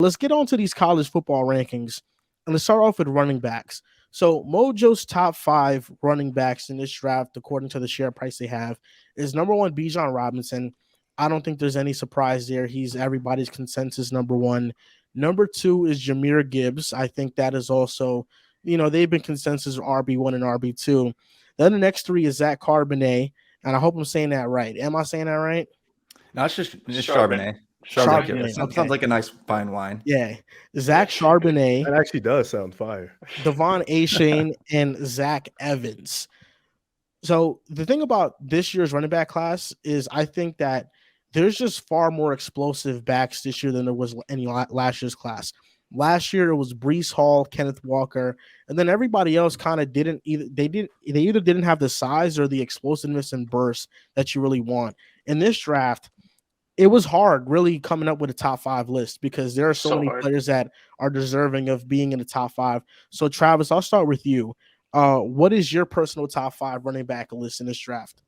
Let's get on to these college football rankings. And let's start off with running backs. So Mojo's top five running backs in this draft, according to the share price they have, is number one, Bijan Robinson. I don't think there's any surprise there. He's everybody's consensus number one. Number two is Jahmyr Gibbs. I think that is also, they've been consensus RB1 and RB2. Then the next three is Zach Carbonet. And I hope I'm saying that right. Am I saying that right? No, it's Charbonnet. Charbonnet. Charbonnet. Sounds Okay. like a nice fine wine. Yeah. Zach Charbonnet, That actually does sound fire. Devon Achane, and Zach Evans. So the thing about this year's running back class is I think that there's just far more explosive backs this year than there was any last year's class. Last year it was Brees Hall, Kenneth Walker, and then everybody else kind of didn't either. They either didn't have the size or the explosiveness and burst that you really want. In this draft, it was hard really coming up with a top five list because there are so many players that are deserving of being in the top five. So Travis, I'll start with you. What is your personal top five running back list in this draft?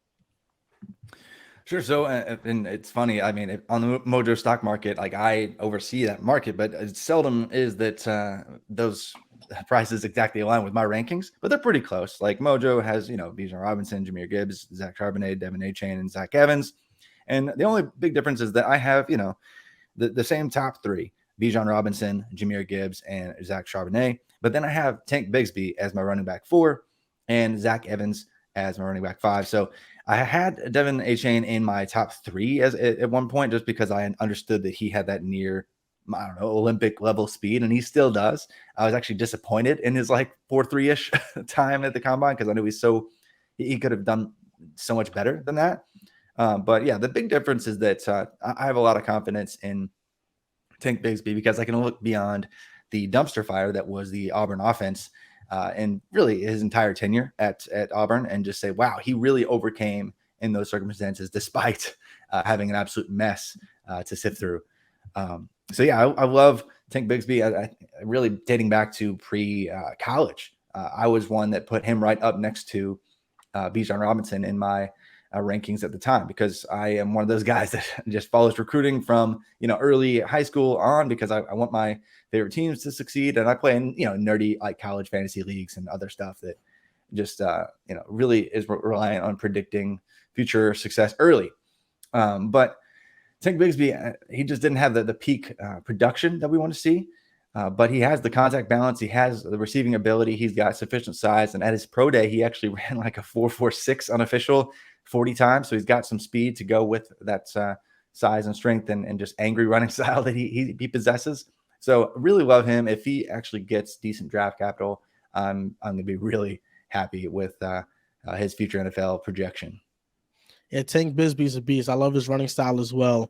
Sure. So, and it's funny. I mean, on the Mojo stock market, like I oversee that market, but it seldom is that those prices exactly align with my rankings, but they're pretty close. Like Mojo has, Bijan Robinson, Jahmyr Gibbs, Zach Charbonnet, Devon Achane, and Zach Evans. And the only big difference is that I have, the same top three: Bijan Robinson, Jahmyr Gibbs, and Zach Charbonnet. But then I have Tank Bigsby as my running back 4 and Zach Evans as my running back 5. So I had Devon Achane in my top 3 at one point, just because I understood that he had that near, Olympic level speed, and he still does. I was actually disappointed in his like 4.3-ish time at the combine because I knew he could have done so much better than that. But yeah, the big difference is that I have a lot of confidence in Tank Bigsby because I can look beyond the dumpster fire that was the Auburn offense and really his entire tenure at Auburn and just say, wow, he really overcame in those circumstances despite having an absolute mess to sift through. So yeah, I love Tank Bigsby. I really dating back to pre-college. I was one that put him right up next to Bijan Robinson in my rankings at the time because I am one of those guys that just follows recruiting from early high school on because I want my favorite teams to succeed, and I play in nerdy like college fantasy leagues and other stuff that just really is reliant on predicting future success early. But Tank Bigsby, he just didn't have the peak production that we want to see. But he has the contact balance. He has the receiving ability. He's got sufficient size. And at his pro day, he actually ran like a 4.46 unofficial 40 times. So he's got some speed to go with that size and strength and just angry running style that he possesses. So really love him. If he actually gets decent draft capital, I'm going to be really happy with his future NFL projection. Yeah, Tank Bigsby's a beast. I love his running style as well.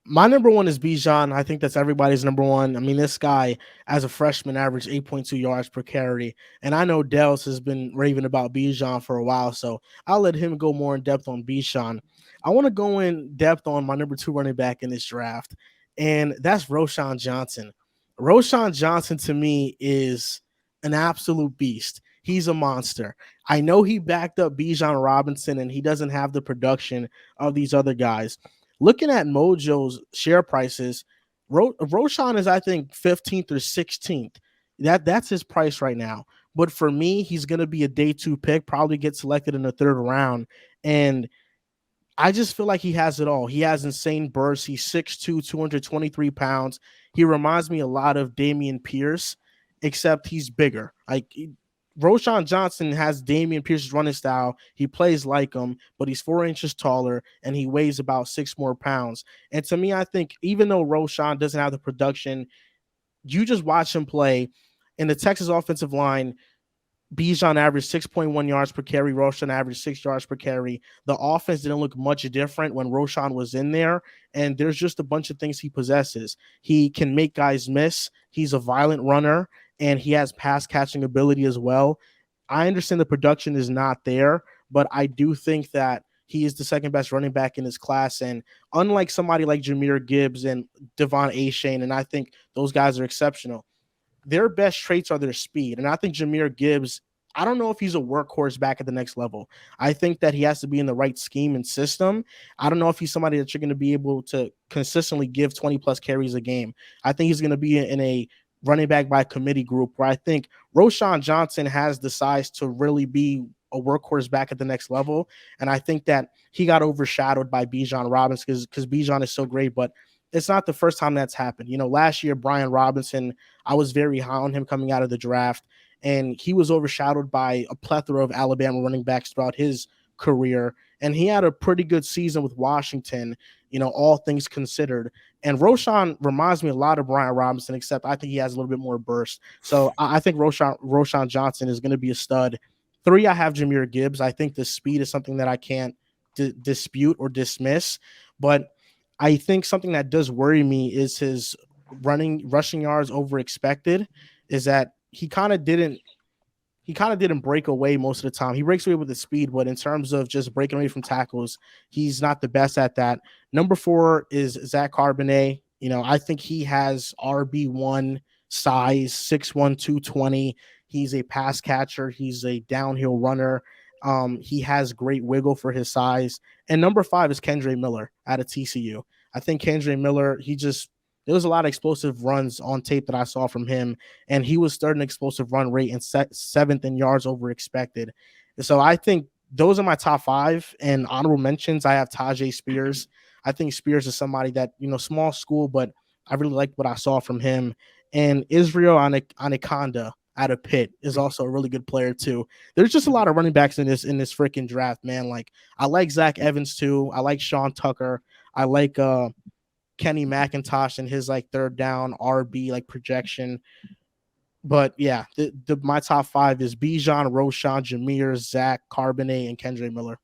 My number one is Bijan. I think that's everybody's number one. I mean, this guy, as a freshman, averaged 8.2 yards per carry. And I know Dehls has been raving about Bijan for a while, so I'll let him go more in depth on Bijan. I want to go in depth on my number 2 running back in this draft, and that's Roschon Johnson. Roschon Johnson, to me, is an absolute beast. He's a monster. I know he backed up Bijan Robinson, and he doesn't have the production of these other guys. Looking at Mojo's share prices, Roschon is, I think, 15th or 16th. That's his price right now. But for me, he's going to be a day 2 pick, probably get selected in the 3rd round. And I just feel like he has it all. He has insane bursts. He's 6'2", 223 pounds. He reminds me a lot of Damian Pierce, except he's bigger. Like Roschon Johnson has Damian Pierce's running style. He plays like him, but he's 4 inches taller and he weighs about 6 more pounds. And to me, I think even though Roschon doesn't have the production, you just watch him play in the Texas offensive line. Bijan averaged 6.1 yards per carry. Roschon averaged 6 yards per carry. The offense didn't look much different when Roschon was in there, and there's just a bunch of things he possesses. He can make guys miss. He's a violent runner, and he has pass catching ability as well. I understand the production is not there, but I do think that he is the second best running back in his class. And unlike somebody like Jahmyr Gibbs and Devon Achane, and I think those guys are exceptional, their best traits are their speed. And I think Jahmyr Gibbs I don't know if he's a workhorse back at the next level. I think that he has to be in the right scheme and system. I don't know if he's somebody that you're going to be able to consistently give 20 plus carries a game. I think he's going to be in a running back by committee group where I think Roshan Johnson has the size to really be a workhorse back at the next level. And I think that he got overshadowed by Bijan Robinson because Bijan is so great, but it's not the first time that's happened. Last year, Brian Robinson, I was very high on him coming out of the draft, and he was overshadowed by a plethora of Alabama running backs throughout his career. And he had a pretty good season with Washington, all things considered. And Roshan reminds me a lot of Brian Robinson, except I think he has a little bit more burst. So I think Roshan Johnson is going to be a stud. 3, I have Jahmyr Gibbs. I think the speed is something that I can't dispute or dismiss, but I think something that does worry me is his rushing yards over expected. Is that he kind of didn't break away most of the time. He breaks away with the speed, but in terms of just breaking away from tackles, he's not the best at that. Number 4 is Zach Carbonet. I think he has RB1 size, 6'1", 220. He's a pass catcher. He's a downhill runner. He has great wiggle for his size. And number 5 is Kendre Miller out of TCU. I think Kendre Miller, there was a lot of explosive runs on tape that I saw from him, and he was third in explosive run rate and 7th in yards over expected. So I think those are my top 5. And honorable mentions, I have Tajay Spears. I think Spears is somebody that, small school, but I really liked what I saw from him. And Israel Anaconda out of Pitt is also a really good player too. There's just a lot of running backs in this freaking draft, man. Like, I like Zach Evans too. I like Sean Tucker. I like Kenny McIntosh and his like third down RB like projection. But yeah, my top 5 is Bijan, Roshan, Jahmyr, Zach, Carbonet, and Kendre Miller.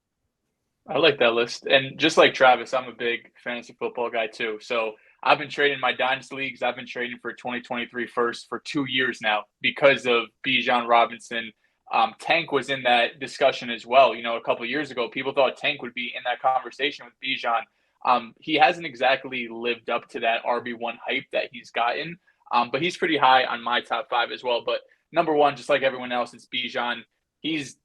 I like that list. And just like Travis, I'm a big fantasy football guy too. So I've been trading my dynasty leagues. I've been trading for 2023 first for 2 years now because of Bijan Robinson. Tank was in that discussion as well. A couple of years ago, people thought Tank would be in that conversation with Bijan. He hasn't exactly lived up to that RB1 hype that he's gotten, but he's pretty high on my top 5 as well. But number 1, just like everyone else, it's Bijan. He's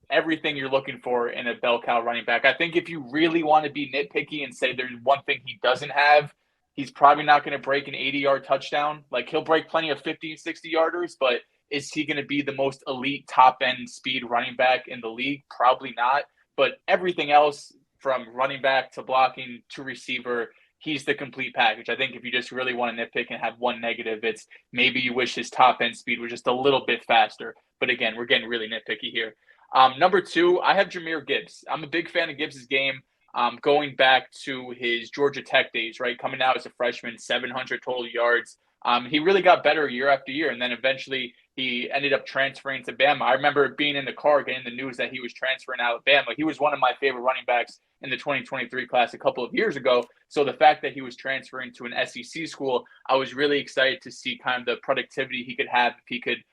everything you're looking for in a bell cow running back. I think if you really want to be nitpicky and say there's one thing he doesn't have, he's probably not going to break an 80-yard touchdown. Like, he'll break plenty of 50, 60-yarders, but is he going to be the most elite top-end speed running back in the league? Probably not. But everything else, from running back to blocking to receiver, he's the complete package. I think if you just really want to nitpick and have one negative, it's maybe you wish his top-end speed was just a little bit faster. But again, we're getting really nitpicky here. Number 2, I have Jahmyr Gibbs. I'm a big fan of Gibbs' game. Going back to his Georgia Tech days, right? Coming out as a freshman, 700 total yards. He really got better year after year, and then eventually he ended up transferring to Bama. I remember being in the car getting the news that he was transferring to Alabama. He was one of my favorite running backs in the 2023 class a couple of years ago. So the fact that he was transferring to an SEC school, I was really excited to see kind of the productivity he could have if he could,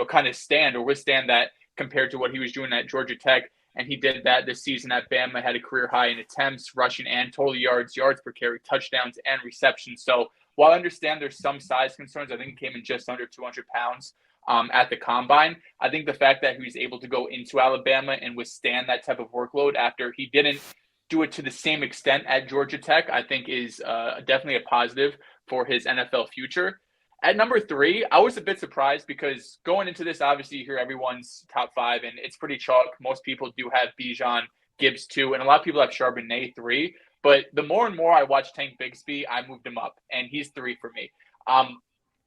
kind of stand or withstand that compared to what he was doing at Georgia Tech. And he did that this season at Bama, had a career high in attempts, rushing and total yards, yards per carry, touchdowns, and receptions. So while I understand there's some size concerns, I think he came in just under 200 pounds at the combine. I think the fact that he was able to go into Alabama and withstand that type of workload after he didn't do it to the same extent at Georgia Tech, I think is definitely a positive for his NFL future. At number 3, I was a bit surprised because going into this, obviously you hear everyone's top 5, and it's pretty chalk. Most people do have Bijan, Gibbs 2, and a lot of people have Charbonnet 3. But the more and more I watch Tank Bigsby, I moved him up, and he's 3 for me.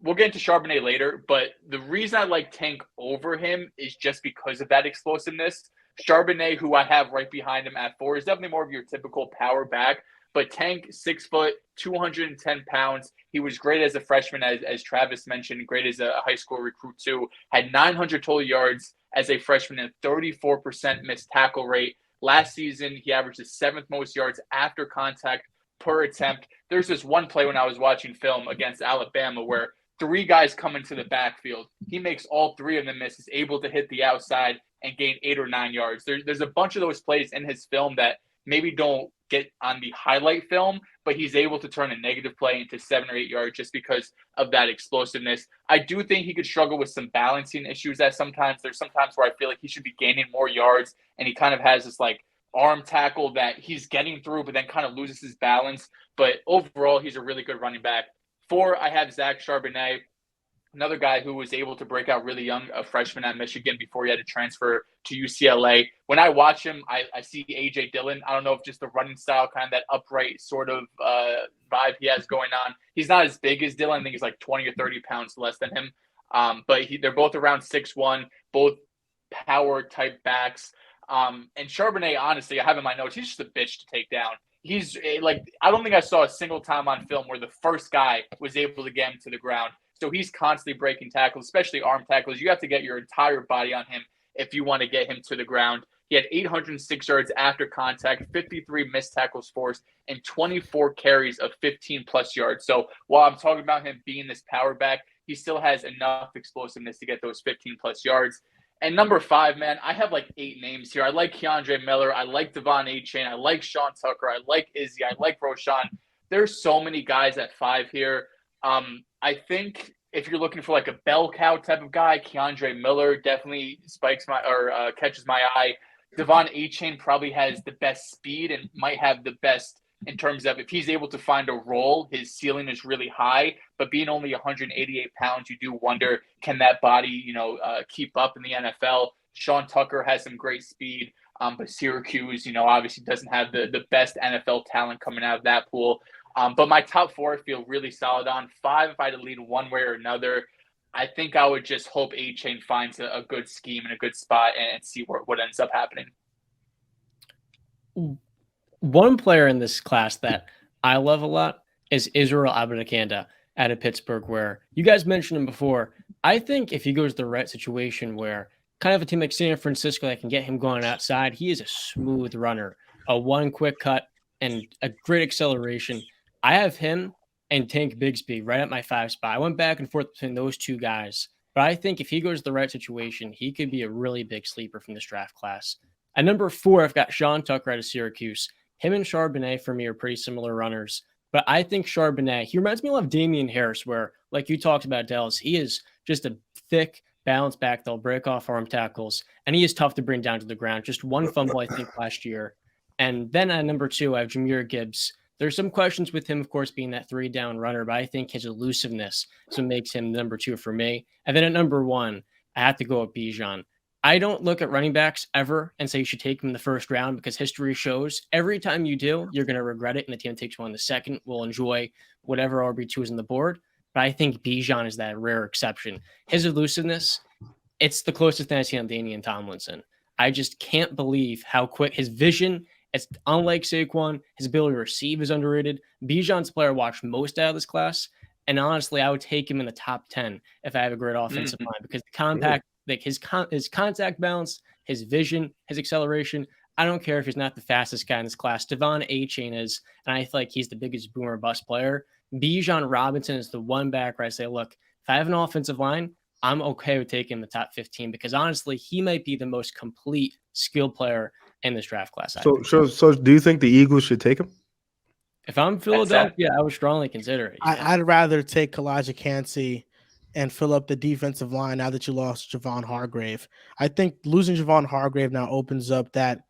We'll get into Charbonnet later, but the reason I like Tank over him is just because of that explosiveness. Charbonnet, who I have right behind him at 4, is definitely more of your typical power back. But Tank, 6 foot, 210 pounds. He was great as a freshman, as Travis mentioned, great as a high school recruit too. Had 900 total yards as a freshman and 34% missed tackle rate. Last season, he averaged the 7th most yards after contact per attempt. There's this one play when I was watching film against Alabama where 3 guys come into the backfield. He makes all 3 of them miss. He's able to hit the outside and gain 8 or 9 yards. There's a bunch of those plays in his film that maybe don't get on the highlight film, but he's able to turn a negative play into 7 or 8 yards just because of that explosiveness. I do think he could struggle with some balancing issues there's sometimes where I feel like he should be gaining more yards, and he kind of has this like arm tackle that he's getting through, but then kind of loses his balance. But overall, he's a really good running back. 4, I have Zach Charbonnet, another guy who was able to break out really young, a freshman at Michigan before he had to transfer to UCLA. When I watch him, I see A.J. Dillon. I don't know if just the running style, kind of that upright sort of vibe he has going on. He's not as big as Dillon. I think he's like 20 or 30 pounds less than him. But they're both around 6'1", both power type backs. And Charbonnet, honestly, I have in my notes, he's just a bitch to take down. He's like, I don't think I saw a single time on film where the first guy was able to get him to the ground. So he's constantly breaking tackles, especially arm tackles. You have to get your entire body on him if you want to get him to the ground. He had 806 yards after contact, 53 missed tackles forced, and 24 carries of 15-plus yards. So while I'm talking about him being this power back, he still has enough explosiveness to get those 15-plus yards. And number 5, man, I have like 8 names here. I like Keandre Miller. I like Devon Achane. I like Sean Tucker. I like Izzy. I like Roshan. There's so many guys at 5 here. I think if you're looking for like a bell cow type of guy, Keandre Miller definitely catches my eye. Devon Achane probably has the best speed and might have the best in terms of if he's able to find a role, his ceiling is really high. But being only 188 pounds, you do wonder, can that body, keep up in the NFL? Sean Tucker has some great speed, but Syracuse, obviously doesn't have the best NFL talent coming out of that pool. But my top 4 I feel really solid on. 5, if I had to lean one way or another, I think I would just hope A-Chain finds a good scheme and a good spot and see what ends up happening. One player in this class that I love a lot is Israel Abanikanda out of Pittsburgh, where you guys mentioned him before. I think if he goes to the right situation where kind of a team like San Francisco that can get him going outside, he is a smooth runner, a one quick cut, and a great acceleration. I have him and Tank Bigsby right at my 5 spot. I went back and forth between those 2 guys, but I think if he goes to the right situation, he could be a really big sleeper from this draft class. At number 4, I've got Sean Tucker out of Syracuse. Him and Charbonnet for me are pretty similar runners, but I think Charbonnet, he reminds me a lot of Damian Harris, where, like you talked about, Dehls, he is just a thick, balanced back. They'll break off arm tackles, and he is tough to bring down to the ground. Just one fumble, I think, last year. And then at number 2, I have Jahmyr Gibbs. There's some questions with him, of course, being that 3-down runner, but I think his elusiveness is what makes him number 2 for me. And then at number 1, I have to go with Bijan. I don't look at running backs ever and say you should take them in the first round, because history shows every time you do, you're going to regret it, and the team that takes one in the second will enjoy whatever RB2 is on the board. But I think Bijan is that rare exception. His elusiveness, it's the closest thing I've seen on Damian Tomlinson. I just can't believe how quick his vision. It's unlike Saquon. His ability to receive is underrated. Bijan's the player I watched most out of this class, and honestly, I would take him in the top 10 if I have a great offensive line, because the compact, like his contact balance, his vision, his acceleration. I don't care if he's not the fastest guy in this class. Devon Achane is, and I feel like he's the biggest boomer bust player. Bijan Robinson is the one back where I say, look, if I have an offensive line, I'm okay with taking the top 15, because honestly, he might be the most complete skill player in this draft class. So do you think the Eagles should take him? If I'm Philadelphia, I would strongly consider it. Yeah. I'd rather take Kalijah Kancey and fill up the defensive line now that you lost Javon Hargrave. I think losing Javon Hargrave now opens up that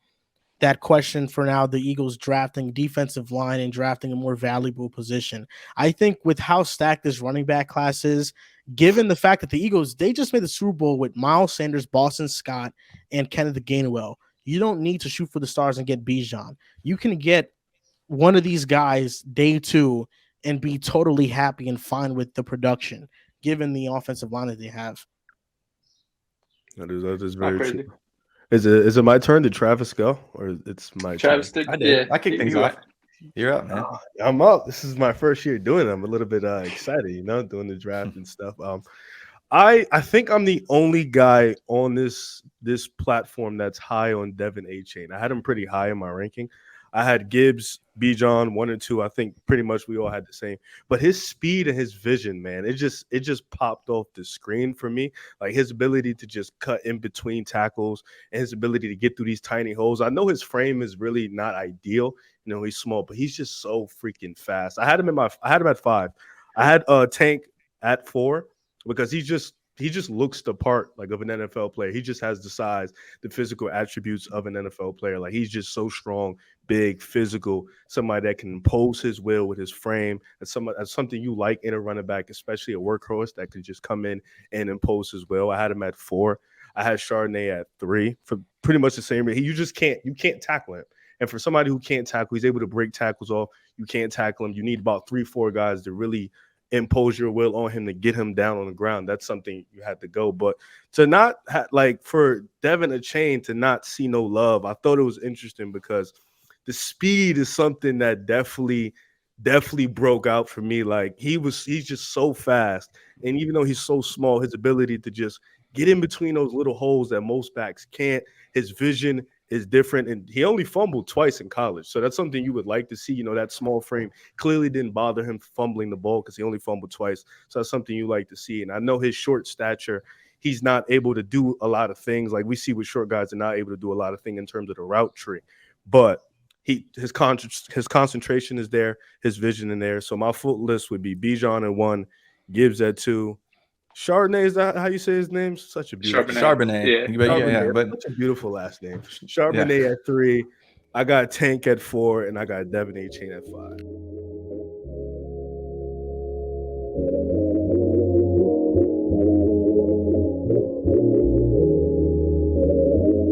question for now the Eagles drafting defensive line and drafting a more valuable position. I think with how stacked this running back class is, given the fact that the Eagles, they just made the Super Bowl with Miles Sanders, Boston Scott, and Kenneth Gainwell. You don't need to shoot for the stars and get Bijan. You can get one of these guys day 2 and be totally happy and fine with the production, given the offensive line that they have. That is very true. Is it my turn to Travis go, or it's my Travis turn? did. I did. Yeah, I kicked things off. You're up, man. I'm up. This is my first year doing it. I'm a little bit excited, doing the draft and stuff. I think I'm the only guy on this platform that's high on Devon Achane. I had him pretty high in my ranking. I had Gibbs, Bijan 1 and 2. I think pretty much we all had the same. But his speed and his vision, man, it just popped off the screen for me. Like his ability to just cut in between tackles and his ability to get through these tiny holes. I know his frame is really not ideal. You know, he's small, but he's just so freaking fast. I had him at 5. I had Tank at 4 because he just looks the part like of an NFL player. He just has the size, the physical attributes of an NFL player. Like he's just so strong, big, physical, somebody that can impose his will with his frame. That's something you like in a running back, especially a workhorse that can just come in and impose his will. I had him at 4. I had Chardonnay at 3 for pretty much the same reason. You can't tackle him. And for somebody who can't tackle, he's able to break tackles off. You can't tackle him. You need about 3-4 guys to really impose your will on him to get him down on the ground. That's something you had to go. But to not like for Devin Achane to not see no love, I thought it was interesting because the speed is something that definitely broke out for me. Like he's just so fast. And even though he's so small, his ability to just get in between those little holes that most backs can't, his vision is different. And he only fumbled twice in college. So that's something you would like to see. You know, that small frame clearly didn't bother him fumbling the ball because he only fumbled twice. So that's something you like to see. And I know his short stature, he's not able to do a lot of things. Like we see with short guys are not able to do a lot of things in terms of the route tree. But his concentration is there, his vision in there. So my full list would be Bijan at 1, Gibbs at 2. Chardonnay, is that how you say his name? Such a beautiful Charbonnet. Yeah. Yeah, but such a beautiful last name. Charbonnet at 3. I got Tank at 4, and I got Devin Achane at 5.